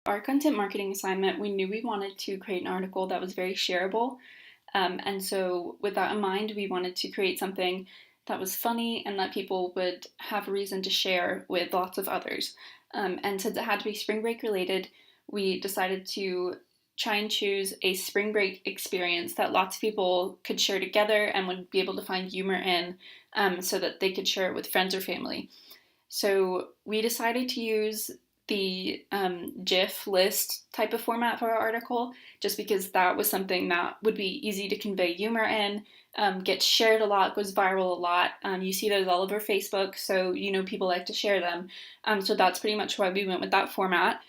Our content marketing assignment, we knew we wanted to create an article that was very shareable. And so with that in mind, we wanted to create something that was funny and that people would have a reason to share with lots of others. And since it had to be spring break related, we decided to try and choose a spring break experience that lots of people could share together and would be able to find humor in, so that they could share it with friends or family. So we decided to use the GIF list type of format for our article, just because that was something that would be easy to convey humor in, gets shared a lot, goes viral a lot. You see those all over Facebook, so you know people like to share them. So that's pretty much why we went with that format.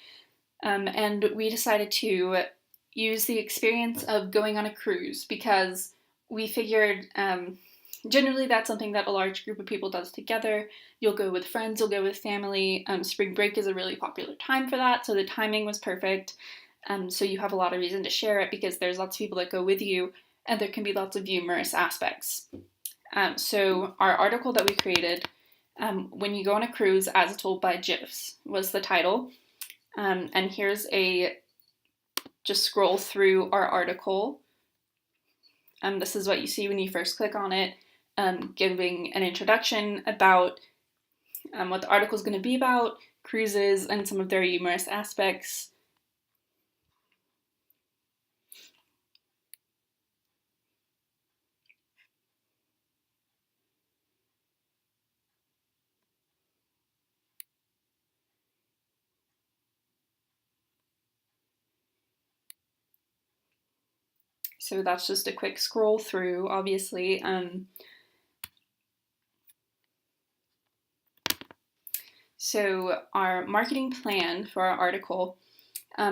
And we decided to use the experience of going on a cruise because we figured generally that's something that a large group of people does together. You'll go with friends, you'll go with family. Spring break is a really popular time for that, so the timing was perfect. So you have a lot of reason to share it because there's lots of people that go with you, and there can be lots of humorous aspects. So our article that we created, When You Go on a Cruise as Told by GIFs, was the title. And here's just scroll through our article. This is what you see when you first click on it, giving an introduction about what the article is going to be about, cruises, and some of their humorous aspects. So that's just a quick scroll through, obviously. So our marketing plan for our article,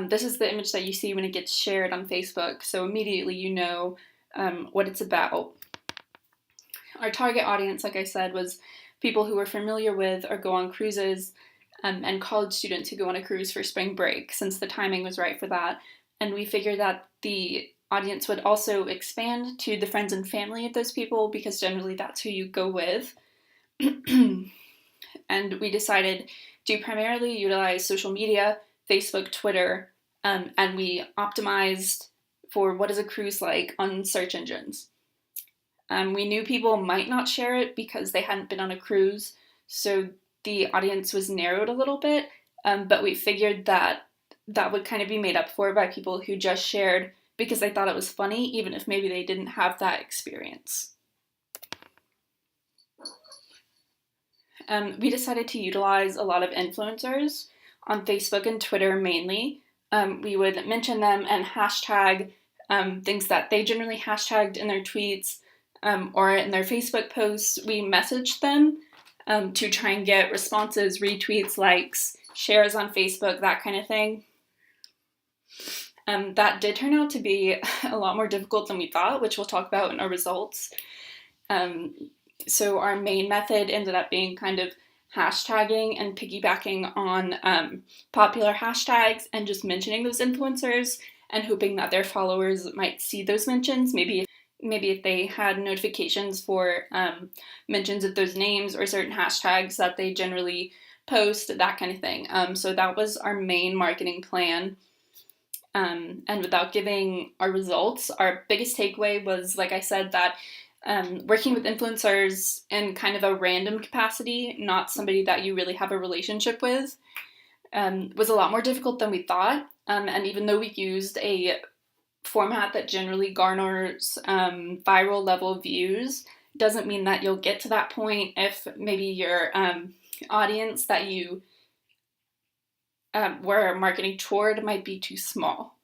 this is the image that you see when it gets shared on Facebook, so immediately you know what it's about. Our target audience, like I said, was people who were familiar with or go on cruises, and college students who go on a cruise for spring break, since the timing was right for that. And we figured that the audience would also expand to the friends and family of those people because generally that's who you go with. And we decided to primarily utilize social media, Facebook, Twitter, and we optimized for what is a cruise like on search engines. We knew people might not share it because they hadn't been on a cruise, so the audience was narrowed a little bit, but we figured that that would kind of be made up for by people who just shared because they thought it was funny, even if maybe they didn't have that experience. We decided to utilize a lot of influencers on Facebook and Twitter mainly. We would mention them and hashtag things that they generally hashtagged in their tweets, or in their Facebook posts. We messaged them to try and get responses, retweets, likes, shares on Facebook, that kind of thing. That did turn out to be a lot more difficult than we thought, which we'll talk about in our results. So our main method ended up being kind of hashtagging and piggybacking on popular hashtags and just mentioning those influencers and hoping that their followers might see those mentions. Maybe if they had notifications for mentions of those names or certain hashtags that they generally post, that kind of thing. So that was our main marketing plan. And without giving our results, our biggest takeaway was, like I said, that working with influencers in kind of a random capacity, not somebody that you really have a relationship with, was a lot more difficult than we thought. And even though we used a format that generally garners viral level views, doesn't mean that you'll get to that point if maybe your audience that you were marketing toward might be too small.